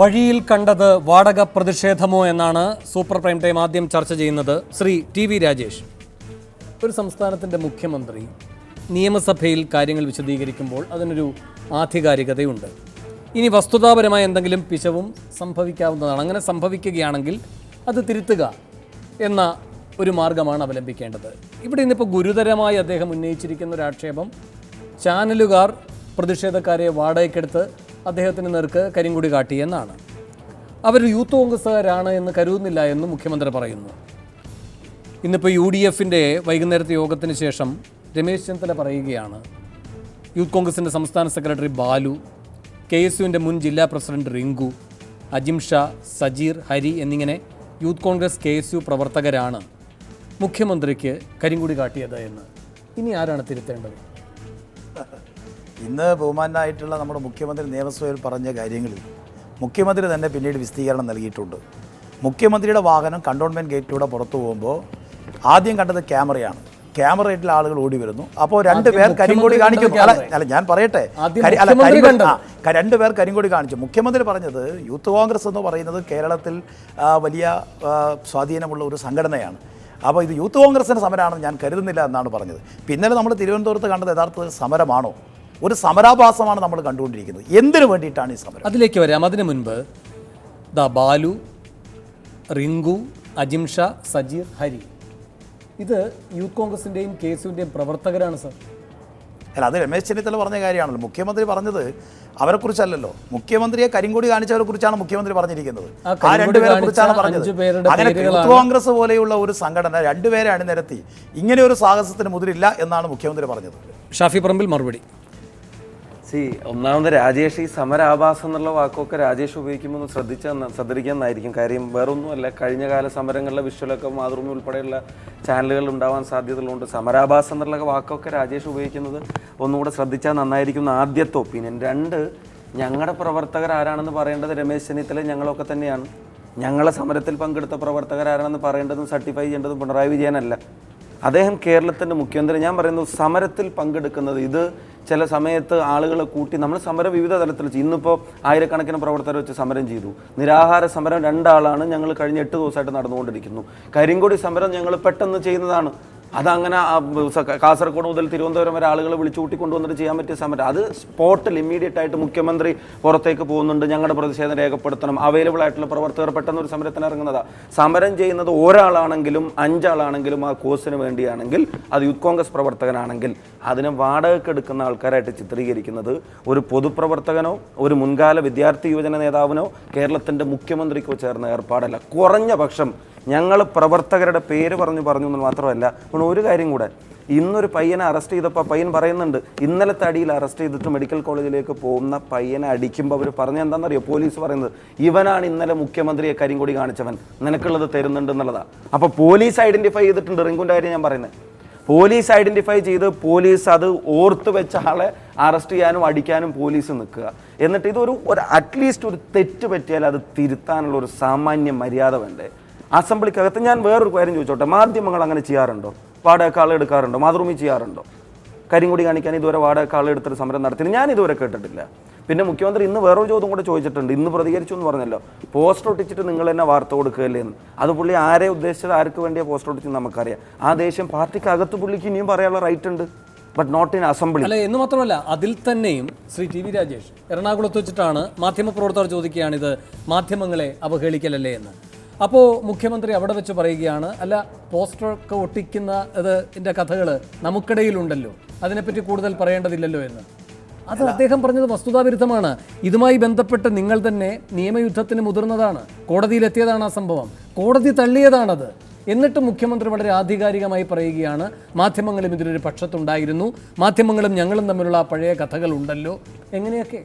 വഴിയിൽ കണ്ടത് വാടക പ്രതിഷേധമോ എന്നാണ് സൂപ്പർ പ്രൈം ടൈം ആദ്യം ചർച്ച ചെയ്യുന്നത്. ശ്രീ ടി വി രാജേഷ്, ഒരു സംസ്ഥാനത്തിൻ്റെ മുഖ്യമന്ത്രി നിയമസഭയിൽ കാര്യങ്ങൾ വിശദീകരിക്കുമ്പോൾ അതിനൊരു ആധികാരികതയുണ്ട്. ഇനി വസ്തുതാപരമായ എന്തെങ്കിലും പിശവും സംഭവിക്കാവുന്നതാണ്. അങ്ങനെ സംഭവിക്കുകയാണെങ്കിൽ അത് തിരുത്തുക എന്ന ഒരു മാർഗമാണ് അവലംബിക്കേണ്ടത്. ഇവിടെ ഇന്നിപ്പോൾ ഗുരുതരമായി അദ്ദേഹം ഉന്നയിച്ചിരിക്കുന്ന ഒരു ആക്ഷേപം, ചാനലുകാർ പ്രതിഷേധക്കാരെ വാടകയ്ക്കെടുത്ത് അദ്ദേഹത്തിന് നേർക്ക് കരിങ്കൊടി കാട്ടി എന്നാണ്. അവർ യൂത്ത് കോൺഗ്രസ്സുകാരാണ് എന്ന് കരുതുന്നില്ല എന്ന് മുഖ്യമന്ത്രി പറയുന്നു. ഇന്നിപ്പോൾ UDFൻ്റെ വൈകുന്നേരത്തെ യോഗത്തിന് ശേഷം രമേശ് ചെന്നിത്തല പറയുകയാണ്, യൂത്ത് കോൺഗ്രസിൻ്റെ സംസ്ഥാന സെക്രട്ടറി ബാലു, KSUവിൻ്റെ മുൻ ജില്ലാ പ്രസിഡന്റ് റിങ്കു, അജിം ഷാ, സജീർ, ഹരി എന്നിങ്ങനെ യൂത്ത് കോൺഗ്രസ് KSU പ്രവർത്തകരാണ് മുഖ്യമന്ത്രിക്ക് കരിങ്കൊടി കാട്ടിയത് എന്ന്. ഇനി ആരാണ് തിരുത്തേണ്ടത്? ഇന്ന് ബഹുമാനായിട്ടുള്ള നമ്മുടെ മുഖ്യമന്ത്രി നിയമസഭയിൽ പറഞ്ഞ കാര്യങ്ങളിൽ മുഖ്യമന്ത്രി തന്നെ പിന്നീട് വിശദീകരണം നൽകിയിട്ടുണ്ട്. മുഖ്യമന്ത്രിയുടെ വാഹനം കണ്ടോൺമെൻറ്റ് ഗേറ്റിലൂടെ പുറത്തു പോകുമ്പോൾ ആദ്യം കണ്ടത് ക്യാമറയാണ്. ക്യാമറയിൽ ആളുകൾ ഓടി വരുന്നു. അപ്പോൾ രണ്ടുപേർ കരിങ്കൊടി കാണിക്കുന്നു. അല്ല ഞാൻ പറയട്ടെ, രണ്ടുപേർ കരിങ്കൊടി കാണിച്ചു. മുഖ്യമന്ത്രി പറഞ്ഞത് യൂത്ത് കോൺഗ്രസ് എന്ന് പറയുന്നത് കേരളത്തിൽ വലിയ സ്വാധീനമുള്ള ഒരു സംഘടനയാണ്. അപ്പോൾ ഇത് യൂത്ത് കോൺഗ്രസിൻ്റെ സമരമാണെന്ന് ഞാൻ കരുതുന്നില്ല എന്നാണ് പറഞ്ഞത്. പിന്നലെ നമ്മൾ തിരുവനന്തപുരത്ത് കണ്ടത് യഥാർത്ഥ സമരമാണോ? ഒരു സമരാഭാസമാണ് നമ്മൾ കണ്ടുകൊണ്ടിരിക്കുന്നത്. എന്തിനു വേണ്ടിയിട്ടാണ് ഈ സമരം? അതിലേക്ക് വരാം. അതിനു മുൻപ് ബാലു, റിങ്കു, അജിം ഷാ, സജീർ, ഹരി, ഇത് യൂത്ത് കോൺഗ്രസിൻ്റെയും KSUവിൻ്റെയും പ്രവർത്തകരാണ് സർ. അല്ല, അത് രമേശ് ചെന്നിത്തല പറഞ്ഞ കാര്യമാണല്ലോ. മുഖ്യമന്ത്രി പറഞ്ഞത് അവരെക്കുറിച്ചല്ലല്ലോ. മുഖ്യമന്ത്രിയെ കരിങ്കൊടി കാണിച്ചവരെ കുറിച്ചാണ് മുഖ്യമന്ത്രി പറഞ്ഞിരിക്കുന്നത്. ആ രണ്ടുപേരെ കുറിച്ചാണ് പറഞ്ഞത്. അങ്ങനെ യൂത്ത് കോൺഗ്രസ് പോലെയുള്ള ഒരു സംഘടന രണ്ടുപേരെ അണിനിരത്തി ഇങ്ങനെ ഒരു സാഹസത്തിന് മുതിരില്ല എന്നാണ് മുഖ്യമന്ത്രി പറഞ്ഞത്. ഷാഫി പറമ്പിൽ മറുപടി. ഒന്നാമത് രാജേഷ്, ഈ സമരാഭാസം എന്നുള്ള വാക്കൊക്കെ രാജേഷ് ഉപയോഗിക്കുമ്പോൾ ശ്രദ്ധിക്കാമെന്നായിരിക്കും. കാര്യം വേറൊന്നുമല്ല, കഴിഞ്ഞ കാല സമരങ്ങളിലെ വിഷ്വലൊക്കെ മാതൃഭൂമി ഉൾപ്പെടെയുള്ള ചാനലുകളിൽ ഉണ്ടാവാൻ സാധ്യതകളുണ്ട്. സമരാഭാസം എന്നുള്ള വാക്കൊക്കെ രാജേഷ് ഉപയോഗിക്കുന്നത് ഒന്നുകൂടെ ശ്രദ്ധിച്ചാൽ നന്നായിരിക്കും. ആദ്യത്തെ ഒപ്പീനിയൻ. രണ്ട്, ഞങ്ങളുടെ പ്രവർത്തകർ ആരാണെന്ന് പറയേണ്ടത് രമേശ് ചെന്നിത്തല ഞങ്ങളൊക്കെ തന്നെയാണ്. ഞങ്ങളെ സമരത്തിൽ പങ്കെടുത്ത പ്രവർത്തകർ ആരാണെന്ന് പറയേണ്ടതും സർട്ടിഫൈ ചെയ്യേണ്ടതും പിണറായി വിജയനല്ല. അദ്ദേഹം കേരളത്തിൻ്റെ മുഖ്യമന്ത്രി. ഞാൻ പറയുന്നു, സമരത്തിൽ പങ്കെടുക്കുന്നത് ഇത് ചില സമയത്ത് ആളുകളെ കൂട്ടി നമ്മൾ സമരം വിവിധ തലത്തിൽ ചെയ്യും. ഇന്നിപ്പോൾ ആയിരക്കണക്കിന് പ്രവർത്തകർ വെച്ച് സമരം ചെയ്തു. നിരാഹാര സമരം 2 ആളാണ് ഞങ്ങൾ കഴിഞ്ഞ 8 ദിവസമായിട്ട് നടന്നുകൊണ്ടിരിക്കുന്നു. കരിങ്കൊടി സമരം ഞങ്ങൾ പെട്ടെന്ന് ചെയ്യുന്നതാണ്. അതങ്ങനെ കാസർഗോഡ് മുതൽ തിരുവനന്തപുരം വരെ ആളുകളെ വിളിച്ചു കൂട്ടി കൊണ്ടുവന്നിട്ട് ചെയ്യാൻ പറ്റിയ സമരം. അത് സ്പോട്ടിൽ ഇമ്മീഡിയറ്റ് ആയിട്ട് മുഖ്യമന്ത്രി പുറത്തേക്ക് പോകുന്നുണ്ട്, ഞങ്ങളുടെ പ്രതിഷേധം രേഖപ്പെടുത്തണം, അവൈലബിൾ ആയിട്ടുള്ള പ്രവർത്തകർ പെട്ടെന്ന് ഒരു സമരത്തിന് ഇറങ്ങുന്നതാണ്. സമരം ചെയ്യുന്നത് ഒരാളാണെങ്കിലും 5 ആളാണെങ്കിലും ആ കോഴ്സിന് വേണ്ടിയാണെങ്കിൽ, അത് യൂത്ത് കോൺഗ്രസ് പ്രവർത്തകനാണെങ്കിൽ അതിനെ വാടകയ്ക്ക് എടുക്കുന്ന ആൾക്കാരായിട്ട് ചിത്രീകരിക്കുന്നത് ഒരു പൊതുപ്രവർത്തകനോ ഒരു മുൻകാല വിദ്യാർത്ഥി യുവജന നേതാവിനോ കേരളത്തിൻ്റെ മുഖ്യമന്ത്രിക്കോ ചേർന്ന ഏർപ്പാടല്ല. കുറഞ്ഞ പക്ഷം ഞങ്ങൾ പ്രവർത്തകരുടെ പേര് പറഞ്ഞു എന്ന് മാത്രമല്ല. പിന്നെ ഒരു കാര്യം കൂടെ, ഇന്നൊരു പയ്യനെ അറസ്റ്റ് ചെയ്തപ്പോൾ പയ്യൻ പറയുന്നുണ്ട്, ഇന്നലത്തെ അടിയിൽ അറസ്റ്റ് ചെയ്തിട്ട് മെഡിക്കൽ കോളേജിലേക്ക് പോകുന്ന പയ്യനെ അടിക്കുമ്പോൾ അവർ പറഞ്ഞ എന്താണെന്നറിയോ? പോലീസ് പറയുന്നത്, ഇവനാണ് ഇന്നലെ മുഖ്യമന്ത്രിയെ കരിങ്കൊടി കാണിച്ചവൻ, നിനക്കുള്ളത് തരുന്നുണ്ട് എന്നുള്ളതാണ്. അപ്പോൾ പോലീസ് ഐഡൻറ്റിഫൈ ചെയ്തിട്ടുണ്ട്. റിങ്കുൻ്റെ കാര്യം ഞാൻ പറയുന്നത്, പോലീസ് ഐഡൻറ്റിഫൈ ചെയ്ത് പോലീസ് അത് ഓർത്ത് വെച്ച ആളെ അറസ്റ്റ് ചെയ്യാനും അടിക്കാനും പോലീസ് നിൽക്കുക. എന്നിട്ട് ഇതൊരു അറ്റ്ലീസ്റ്റ് ഒരു തെറ്റ് പറ്റിയാൽ അത് തിരുത്താനുള്ള ഒരു സാമാന്യ മര്യാദ വേണ്ടേ അസംബ്ലിക്കകത്ത്? ഞാൻ വേറൊരു കാര്യം ചോദിച്ചോട്ടെ, മാധ്യമങ്ങൾ അങ്ങനെ ചെയ്യാറുണ്ടോ? വാടക ആൾ എടുക്കാറുണ്ടോ? മാതൃഭൂമി ചെയ്യാറുണ്ടോ? കരിങ്കൊടി കാണിക്കാൻ ഇതുവരെ വാടക ആൾ എടുത്തൊരു സമരം നടത്തി ഞാൻ ഇതുവരെ കേട്ടിട്ടില്ല. പിന്നെ മുഖ്യമന്ത്രി ഇന്ന് വേറൊരു ചോദ്യം കൂടെ ചോദിച്ചിട്ടുണ്ട്, ഇന്ന് പ്രതികരിച്ചു എന്ന് പറഞ്ഞല്ലോ, പോസ്റ്റർ ഒട്ടിച്ചിട്ട് നിങ്ങൾ തന്നെ വാർത്ത കൊടുക്കുകയല്ലേ എന്ന്. അത് പുള്ളി ആരെ ഉദ്ദേശിച്ചത്, ആർക്ക് വേണ്ടിയാണ് പോസ്റ്റർ ഒട്ടിച്ചെന്ന് നമുക്കറിയാം. ആ ദേഷ്യം പാർട്ടിക്കകത്ത് പുള്ളിക്ക് ഇനിയും പറയാനുള്ള റൈറ്റ് ഉണ്ട്, ബട്ട് നോട്ട് ഇൻ അസംബ്ലി. അല്ല, എന്ന് മാത്രമല്ല, അതിൽ തന്നെയും ശ്രീ ടി വി രാജേഷ് എറണാകുളത്ത് വെച്ചിട്ടാണ് മാധ്യമപ്രവർത്തകർ ചോദിക്കുകയാണ്, ഇത് മാധ്യമങ്ങളെ അവഹേളിക്കലല്ലേ എന്ന്. അപ്പോൾ മുഖ്യമന്ത്രി അവിടെ വെച്ച് പറയുകയാണ്, അല്ല, പോസ്റ്ററൊക്കെ ഒട്ടിക്കുന്ന ഇതിൻ്റെ കഥകൾ നമുക്കിടയിലുണ്ടല്ലോ, അതിനെപ്പറ്റി കൂടുതൽ പറയേണ്ടതില്ലല്ലോ എന്ന്. അത് അദ്ദേഹം പറഞ്ഞത് വസ്തുതാവിരുദ്ധമാണ്. ഇതുമായി ബന്ധപ്പെട്ട് നിങ്ങൾ തന്നെ നിയമയുദ്ധത്തിന് മുതിർന്നതാണ്. കോടതിയിലെത്തിയതാണ് ആ സംഭവം, കോടതി തള്ളിയതാണത്. എന്നിട്ട് മുഖ്യമന്ത്രി വളരെ ആധികാരികമായി പറയുകയാണ്, മാധ്യമങ്ങളും ഇതിലൊരു പക്ഷത്തുണ്ടായിരുന്നു, മാധ്യമങ്ങളും ഞങ്ങളും തമ്മിലുള്ള ആ പഴയ കഥകൾ ഉണ്ടല്ലോ. എങ്ങനെയൊക്കെ?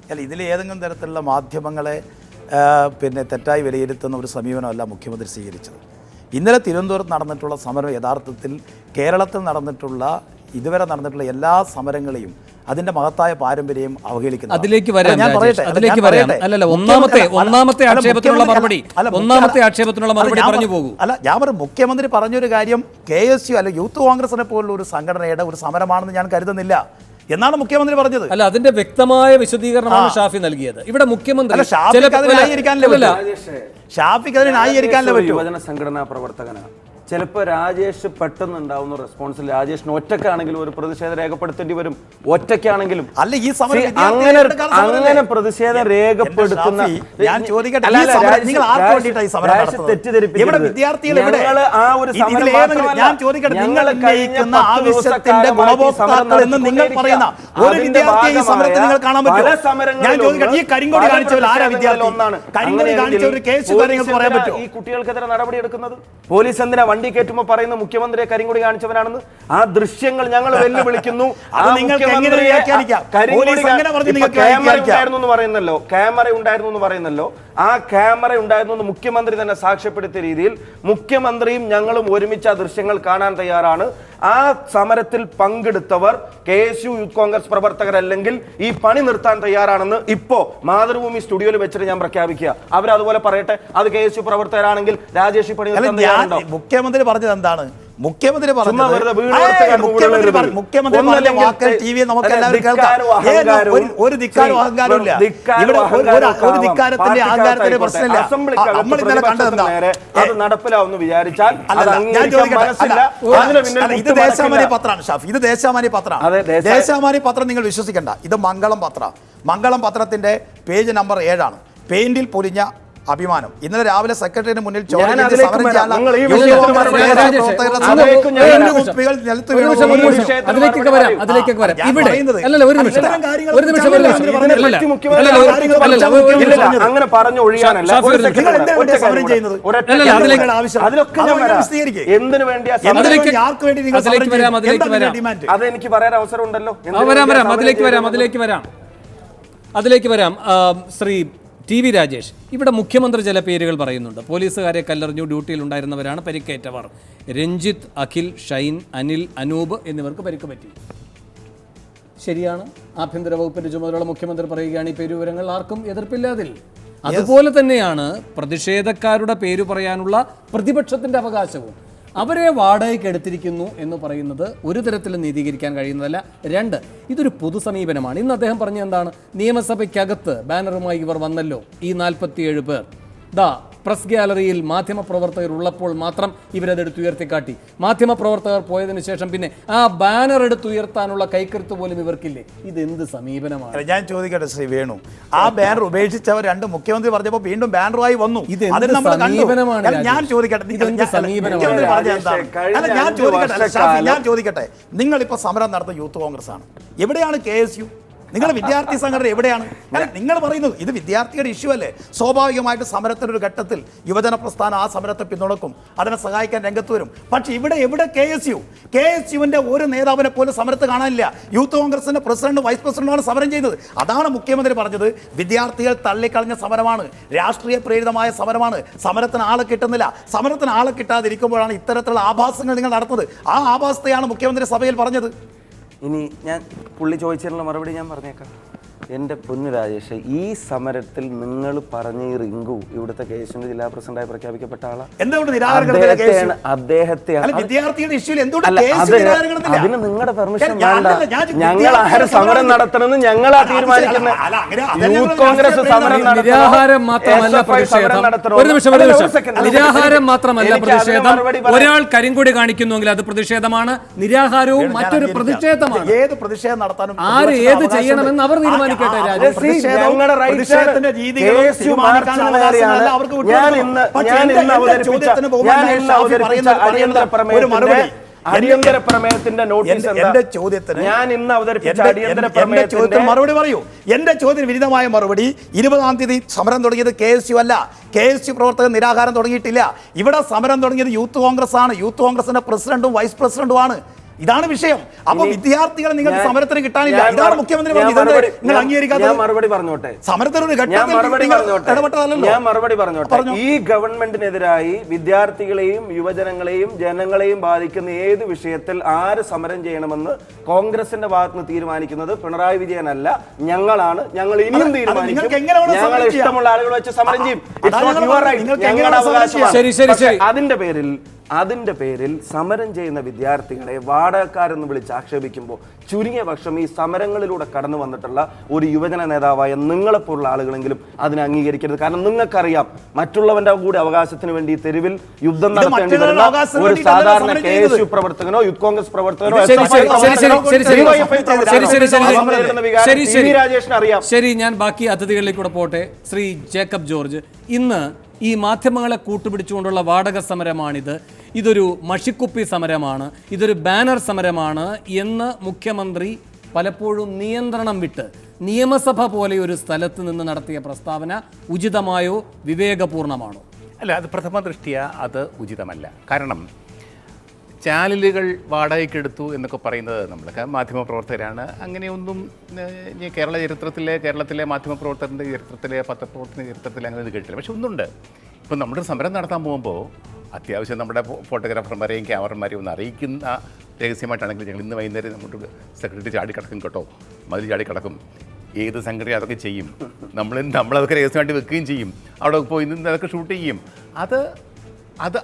അല്ല, ഇതിൽ ഏതെങ്കിലും തരത്തിലുള്ള മാധ്യമങ്ങളെ തെറ്റായി വിലയിരുത്തുന്ന ഒരു സമീപനമല്ല മുഖ്യമന്ത്രി സ്വീകരിച്ചത്. ഇന്നലെ തിരുവനന്തപുരത്ത് നടന്നിട്ടുള്ള സമരം യഥാർത്ഥത്തിൽ കേരളത്തിൽ നടന്നിട്ടുള്ള ഇതുവരെ നടന്നിട്ടുള്ള എല്ലാ സമരങ്ങളെയും അതിന്റെ മഹത്തായ പാരമ്പര്യം അവഹേളിക്കുന്നു. അതിലേക്ക് വരാം. അല്ലല്ല, ഒന്നാമത്തെ ആക്ഷേപത്തിനുള്ള മറുപടി പറഞ്ഞു പോകൂ. അല്ല, ഞാൻ പറഞ്ഞു, മുഖ്യമന്ത്രി പറഞ്ഞൊരു കാര്യം KSU അല്ല യൂത്ത് കോൺഗ്രസിനെ പോലുള്ള ഒരു സംഘടനയുടെ ഒരു സമരമാണെന്ന് ഞാൻ കരുതുന്നില്ല. എന്നാണ് മുഖ്യമന്ത്രി പറഞ്ഞത്. അല്ല, അതിന്റെ വ്യക്തമായ വിശദീകരണമാണ് ഷാഫി നൽകിയത്. ഇവിടെ മുഖ്യമന്ത്രി ഷാഫിക്ക് അതിനെ ന്യായീകരിക്കാനല്ലേ പറ്റൂ. യുവജന സംഘടനാ പ്രവർത്തകനാണ്. ചിലപ്പോൾ രാജേഷ് പെട്ടെന്ന് ഉണ്ടാവുന്ന റെസ്പോൺസിൽ രാജേഷിന് ഒറ്റയ്ക്കാണെങ്കിലും ഒരു പ്രതിഷേധം രേഖപ്പെടുത്തേണ്ടി വരും. ഒറ്റയ്ക്കാണെങ്കിലും അല്ല, ഈ സമരം അങ്ങനെ പ്രതിഷേധം രേഖപ്പെടുത്തുന്ന ഈ കുട്ടികൾക്കെതിരെ നടപടിയെടുക്കുന്നത് പോലീസ് എന്തിനാ വണ്ടി കയറ്റുമ്പോൾ പറയുന്ന മുഖ്യമന്ത്രിയെ കരിങ്കൊടി കാണിച്ചവനാണെന്ന്? ആ ദൃശ്യങ്ങൾ ഞങ്ങൾ വെല്ലുവിളിക്കുന്നു. ക്യാമറ ഉണ്ടായിരുന്നു എന്ന് പറയുന്നല്ലോ. ആ ക്യാമറ ഉണ്ടായിരുന്നു എന്ന് മുഖ്യമന്ത്രി തന്നെ സാക്ഷ്യപ്പെടുത്തിയ രീതിയിൽ മുഖ്യമന്ത്രിയും ഞങ്ങളും ഒരുമിച്ച് ആ ദൃശ്യങ്ങൾ കാണാൻ തയ്യാറാണ്. ആ സമരത്തിൽ പങ്കെടുത്തവർ KSU യൂത്ത് കോൺഗ്രസ് പ്രവർത്തകരല്ലെങ്കിൽ ഈ പണി നിർത്താൻ തയ്യാറാണെന്ന് ഇപ്പോ മാതൃഭൂമി സ്റ്റുഡിയോയിൽ വെച്ചിട്ട് ഞാൻ പ്രഖ്യാപിക്കുക. അവരതുപോലെ പറയട്ടെ. അത് KSU പ്രവർത്തകരാണെങ്കിൽ രാജേഷ് പണി നിർത്താൻ തയ്യാറുണ്ടോ? മുഖ്യമന്ത്രി പറഞ്ഞത് എന്താണ്? മുഖ്യമന്ത്രി ഒരു ധിക്കാരവും അഹങ്കാരവും ഇല്ല. ഇവിടെ ഒരു ധിക്കാരത്തിന്റെ അഹങ്കാരത്തിന്റെ പ്രശ്നമില്ല. നമ്മൾ ഇന്നലെ കണ്ടതെന്താ? അത് നടപ്പിലാവുമെന്ന് വിചാരിച്ചാൽ ഇത് ദേശാമാനി പത്രമാണ് ഷാഫി. ഇത് ദേശാമാനി പത്രമാണ്. ദേശാമാനി പത്രം നിങ്ങൾ വിശ്വസിക്കണ്ട. ഇത് മംഗളം പത്രം. മംഗളം പത്രത്തിന്റെ പേജ് നമ്പർ 7 പെയിന്റിൽ പൊലിഞ്ഞ അഭിമാനം. ഇന്നലെ രാവിലെ സെക്രട്ടറിന് മുന്നിൽ അങ്ങനെ പറഞ്ഞു ഒഴിയാനല്ല. എന്തിനു വേണ്ടിയാ? അതെനിക്ക് പറയാൻ അവസരം ഉണ്ടല്ലോ. അതിലേക്ക് വരാം. ശ്രീ TV രാജേഷ്, ഇവിടെ മുഖ്യമന്ത്രി ചില പേരുകൾ പറയുന്നുണ്ട്. പോലീസുകാരെ കല്ലെറിഞ്ഞു, ഡ്യൂട്ടിയിൽ ഉണ്ടായിരുന്നവരാണ് പരിക്കേറ്റവർ. രഞ്ജിത്ത്, അഖിൽ, ഷൈൻ, അനിൽ, അനൂപ് എന്നിവർക്ക് പരിക്ക് പറ്റി. ശരിയാണ്. ആഭ്യന്തര വകുപ്പിന്റെ ചുമതലയുള്ള മുഖ്യമന്ത്രി പറയുകയാണ് ഈ പേരുവിവരങ്ങൾ ആർക്കും എതിർപ്പില്ലാതിൽ. അതുപോലെ തന്നെയാണ് പ്രതിഷേധക്കാരുടെ പേര് പറയാനുള്ള പ്രതിപക്ഷത്തിന്റെ അവകാശവും. അവരെ വാടകയ്ക്ക് എടുത്തിരിക്കുന്നു എന്ന് പറയുന്നത് ഒരു തരത്തിലും നീതീകരിക്കാൻ കഴിയുന്നതല്ല. 2, ഇതൊരു പൊതു സമീപനമാണ്. ഇന്ന് അദ്ദേഹം പറഞ്ഞ എന്താണ്? നിയമസഭയ്ക്കകത്ത് ബാനറുമായി ഇവർ വന്നല്ലോ, ഈ 47 പേർ. പ്രസ് ഗ്യാലറിയിൽ മാധ്യമപ്രവർത്തകർ ഉള്ളപ്പോൾ മാത്രം ഇവരതെടുത്ത് ഉയർത്തിക്കാട്ടി. മാധ്യമപ്രവർത്തകർ പോയതിനു ശേഷം പിന്നെ ആ ബാനർ എടുത്തുയർത്താനുള്ള കൈക്കരുത്ത് പോലും ഇവർക്കില്ലേ? ഇതെന്ത് സമീപനമാണ്? ഞാൻ ചോദിക്കട്ടെ ശ്രീ വേണു, ആ ബാനർ ഉപേക്ഷിച്ചവർ 2 മുഖ്യമന്ത്രി പറഞ്ഞപ്പോൾ വീണ്ടും ബാനറുമായി വന്നു. ഞാൻ ചോദിക്കട്ടെ, നിങ്ങളിപ്പോ സമരം നടത്തുന്ന യൂത്ത് കോൺഗ്രസ് ആണ്. എവിടെയാണ് KSU? നിങ്ങളുടെ വിദ്യാർത്ഥി സംഘടന എവിടെയാണ്? നിങ്ങൾ പറയുന്നത് ഇത് വിദ്യാർത്ഥിയുടെ ഇഷ്യൂ അല്ലേ? സ്വാഭാവികമായിട്ട് സമരത്തിൻ്റെ ഒരു ഘട്ടത്തിൽ യുവജന പ്രസ്ഥാനം ആ സമരത്തെ പിന്തുണക്കും, അതിനെ സഹായിക്കാൻ രംഗത്ത് വരും. പക്ഷേ എവിടെ KSUവിൻ്റെ ഒരു നേതാവിനെ പോലും സമരത്ത് കാണാനില്ല. യൂത്ത് കോൺഗ്രസിൻ്റെ പ്രസിഡന്റ്, വൈസ് പ്രസിഡന്റാണ് സമരം ചെയ്യുന്നത്. അതാണ് മുഖ്യമന്ത്രി പറഞ്ഞത്. വിദ്യാർത്ഥികൾ തള്ളിക്കളഞ്ഞ സമരമാണ്, രാഷ്ട്രീയ പ്രേരിതമായ സമരമാണ്. സമരത്തിന് ആളെ കിട്ടുന്നില്ല. സമരത്തിന് ആളെ കിട്ടാതിരിക്കുമ്പോഴാണ് ഇത്തരത്തിലുള്ള ആഭാസങ്ങൾ നിങ്ങൾ നടത്തുന്നത്. ആ ആഭാസത്തെയാണ് മുഖ്യമന്ത്രി സഭയിൽ പറഞ്ഞത്. ഇനി ഞാൻ പുള്ളി ചോദിച്ചതിനുള്ള മറുപടി ഞാൻ പറഞ്ഞേക്കാം. എൻ്റെ പൊന്നു രാജേഷ്, ഈ സമരത്തിൽ നിങ്ങൾ പറഞ്ഞ ഈ റിങ്കു ഇവിടുത്തെ KSUവിന്റെ ജില്ലാ പ്രസിഡന്റായി പ്രഖ്യാപിക്കപ്പെട്ട ആളാണ്. അതിന് നിങ്ങളുടെ പെർമിഷൻ വേണ്ട. ഞങ്ങൾ ആരും സമരം നടത്തണമെന്ന് ഞങ്ങളാ തീരുമാനിക്കുന്നത്. യൂത്ത് കോൺഗ്രസ് സമരം നിരാഹാരം മാത്രമല്ല പ്രതിഷേധം. ഒരാൾ കരിങ്കൊടി കാണിക്കുന്നുവെങ്കിൽ അത് പ്രതിഷേധമാണ്. നിരാഹാരവും മറ്റൊരു പ്രതിഷേധമാണ്. ഏത് പ്രതിഷേധം നടത്താനും ആര് ഏത് ചെയ്യണമെന്ന് അവർ തീരുമാനിക്കും. അടിയന്തര പ്രമേയത്തിന്റെ നോട്ടീസ് മറുപടി പറയൂ. എന്റെ ചോദ്യത്തിന് വിരുദ്ധമായ മറുപടി. 20-ാം തീയതി സമരം തുടങ്ങിയത് KSU അല്ല. KSU പ്രവർത്തകർ നിരാഹാരം തുടങ്ങിയിട്ടില്ല. ഇവിടെ സമരം തുടങ്ങിയത് യൂത്ത് കോൺഗ്രസ് ആണ്. യൂത്ത് കോൺഗ്രസിന്റെ പ്രസിഡന്റും വൈസ് പ്രസിഡന്റുമാണ്. ഇതാണ് വിഷയം. അപ്പൊ വിദ്യാർത്ഥികളെ നിങ്ങൾക്ക് സമരത്തിന് കിട്ടാനില്ല. ഇതാണ് മുഖ്യമന്ത്രി നിങ്ങൾ അംഗീകരിക്കാതെ. മറുപടി പറഞ്ഞോട്ടെ. സമരത്തിനൊരു ഞാൻ മറുപടി പറഞ്ഞോട്ടെ. ഈ ഗവൺമെന്റിനെതിരായി വിദ്യാർത്ഥികളെയും യുവജനങ്ങളെയും ജനങ്ങളെയും ബാധിക്കുന്ന ഏത് വിഷയത്തിൽ ആര് സമരം ചെയ്യണമെന്ന് കോൺഗ്രസിന്റെ ഭാഗത്ത് നിന്ന് തീരുമാനിക്കുന്നത് പിണറായി വിജയനല്ല, ഞങ്ങളാണ്. ഞങ്ങൾ ഇനിയും തീരുമാനിക്കും. ഞങ്ങൾ ഇഷ്ടമുള്ള ആളുകൾ വെച്ച് സമരം ചെയ്യും. ഞങ്ങളുടെ അവകാശമാണ്. അതിന്റെ പേരിൽ അതിൻ്റെ പേരിൽ സമരം ചെയ്യുന്ന വിദ്യാർത്ഥികളെ വാടകക്കാരെന്ന് വിളിച്ച് ആക്ഷേപിക്കുമ്പോൾ ചുരുങ്ങിയ പക്ഷം ഈ സമരങ്ങളിലൂടെ കടന്നു വന്നിട്ടുള്ള ഒരു യുവജന നേതാവായ നിങ്ങളെപ്പോലുള്ള ആളുകളെങ്കിലും അതിനെ അംഗീകരിക്കരുത്. കാരണം നിങ്ങൾക്കറിയാം മറ്റുള്ളവന്റെ കൂടി അവകാശത്തിന് വേണ്ടി തെരുവിൽ യുദ്ധം നടത്തേണ്ടി വരുന്ന ഒരു സാധാരണ KSU പ്രവർത്തകനോ യൂത്ത് കോൺഗ്രസ് പ്രവർത്തകനോ രാജേഷിന് അറിയാം. ശരി, ഞാൻ ബാക്കി അതിഥികളിലേക്കൂടെ പോട്ടെ. ശ്രീ ജേക്കബ് ജോർജ്, ഇന്ന് ഈ മാധ്യമങ്ങളെ കൂട്ടുപിടിച്ചുകൊണ്ടുള്ള വാടക സമരമാണിത്, ഇതൊരു മഷിക്കുപ്പി സമരമാണ്, ഇതൊരു ബാനർ സമരമാണ് എന്ന് മുഖ്യമന്ത്രി പലപ്പോഴും നിയന്ത്രണം വിട്ട് നിയമസഭ പോലെ ഒരു സ്ഥലത്ത് നിന്ന് നടത്തിയ പ്രസ്താവന ഉചിതമായോ വിവേകപൂർണമാണോ? അല്ല, അത് പ്രഥമ ദൃഷ്ടിയ അത് ഉചിതമല്ല. കാരണം ചാനലുകൾ വാടകയ്ക്കെടുത്തു എന്നൊക്കെ പറയുന്നത് നമ്മളൊക്കെ മാധ്യമപ്രവർത്തകരാണ്. അങ്ങനെയൊന്നും കേരളത്തിലെ മാധ്യമപ്രവർത്തകരുടെ ചരിത്രത്തിലെ പത്രപ്രവർത്തന ചരിത്രത്തിലെ അങ്ങനെ ഇത് കേട്ടില്ല. പക്ഷെ ഒന്നുണ്ട്, ഇപ്പം നമ്മുടെ സമരം നടത്താൻ പോകുമ്പോൾ അത്യാവശ്യം നമ്മുടെ ഫോട്ടോഗ്രാഫർമാരെയും ക്യാമറമാരെയും ഒന്ന് അറിയിക്കുന്ന രഹസ്യമായിട്ടാണെങ്കിൽ ഞങ്ങൾ ഇന്ന് വൈകുന്നേരം നമ്മുടെ സെക്രട്ടറി ചാടിക്കിടക്കും കേട്ടോ, മതിൽ ചാടിക്കിടക്കും, ഏത് സംഘടന അതൊക്കെ ചെയ്യും, നമ്മളതൊക്കെ രഹസ്യമായിട്ട് വെക്കുകയും ചെയ്യും, അവിടെ പോയി നിന്ന് അതൊക്കെ ഷൂട്ട് ചെയ്യും.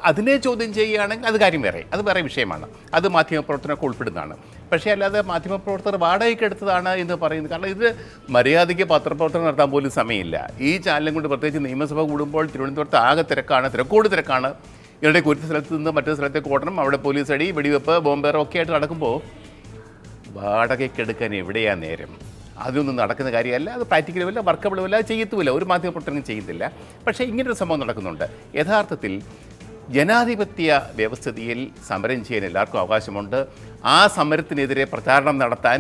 അതിനെ ചോദ്യം ചെയ്യുകയാണെങ്കിൽ അത് കാര്യം അത് വേറെ വിഷയമാണ്, അത് മാധ്യമപ്രവർത്തനമൊക്കെ ഉൾപ്പെടുന്നതാണ്. പക്ഷേ അല്ലാതെ മാധ്യമപ്രവർത്തകർ വാടകയ്ക്ക് എടുത്തതാണ് എന്ന് പറയുന്നത്, കാരണം ഇത് മര്യാദയ്ക്ക് പത്രപ്രവർത്തനം നടത്താൻ പോലും സമയമില്ല. ഈ ചാനലും കൊണ്ട് പ്രത്യേകിച്ച് നിയമസഭ കൂടുമ്പോൾ തിരുവനന്തപുരത്ത് ആകെ തിരക്കാണ്. ഇവരുടെ ഒരു സ്ഥലത്ത് നിന്ന് മറ്റൊരു സ്ഥലത്തേക്ക് ഓടണം, അവിടെ പോലീസ് അടി, വെടിവെപ്പ്, ബോംബേറോ ഒക്കെ ആയിട്ട് നടക്കുമ്പോൾ വാടകയ്ക്കെടുക്കാൻ എവിടെയാണ് നേരം? അതൊന്നും നടക്കുന്ന കാര്യമല്ല, അത് പ്രാക്ടിക്കലുമല്ല, വർക്കബിളുമല്ല, ചെയ്യത്തുമില്ല, ഒരു മാധ്യമപ്രവർത്തനം ചെയ്യുന്നില്ല. പക്ഷേ ഇങ്ങനൊരു സംഭവം നടക്കുന്നുണ്ട്. യഥാർത്ഥത്തിൽ ജനാധിപത്യ വ്യവസ്ഥിതിയിൽ സമരം ചെയ്യാൻ എല്ലാവർക്കും അവകാശമുണ്ട്. ആ സമരത്തിനെതിരെ പ്രചാരണം നടത്താൻ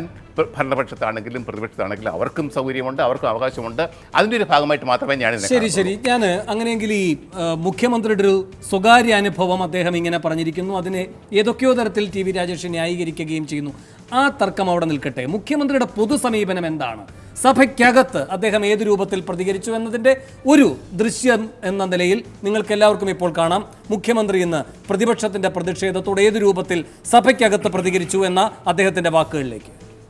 ഭരണപക്ഷത്താണെങ്കിലും പ്രതിപക്ഷത്താണെങ്കിലും അവർക്കും സൗകര്യമുണ്ട്, അവർക്കും അവകാശമുണ്ട്. അതിൻ്റെ ഒരു ഭാഗമായിട്ട് മാത്രമേ ഞാൻ ശരി ഞാൻ അങ്ങനെയെങ്കിൽ ഈ മുഖ്യമന്ത്രിയുടെ ഒരു സ്വകാര്യ അനുഭവം അദ്ദേഹം ഇങ്ങനെ പറഞ്ഞിരിക്കുന്നു, അതിനെ ഏതൊക്കെയോ തരത്തിൽ TV രാജേഷ് ന്യായീകരിക്കുകയും ചെയ്യുന്നു. ആ തർക്കം അവിടെ നിൽക്കട്ടെ. മുഖ്യമന്ത്രിയുടെ പൊതു സമീപനം എന്താണ്? സഭയ്ക്കകത്ത് അദ്ദേഹം ഏത് രൂപത്തിൽ പ്രതികരിച്ചു എന്നതിൻ്റെ ഒരു ദൃശ്യം എന്ന നിലയിൽ നിങ്ങൾക്ക് എല്ലാവർക്കും ഇപ്പോൾ കാണാം. മുഖ്യമന്ത്രി ഇന്ന് പ്രതിപക്ഷത്തിൻ്റെ പ്രതിഷേധത്തോട് ഏത് രൂപത്തിൽ സഭയ്ക്കകത്ത് പ്രതികരിച്ചു എന്ന അദ്ദേഹത്തിൻ്റെ വാക്കുകളിലേക്ക്.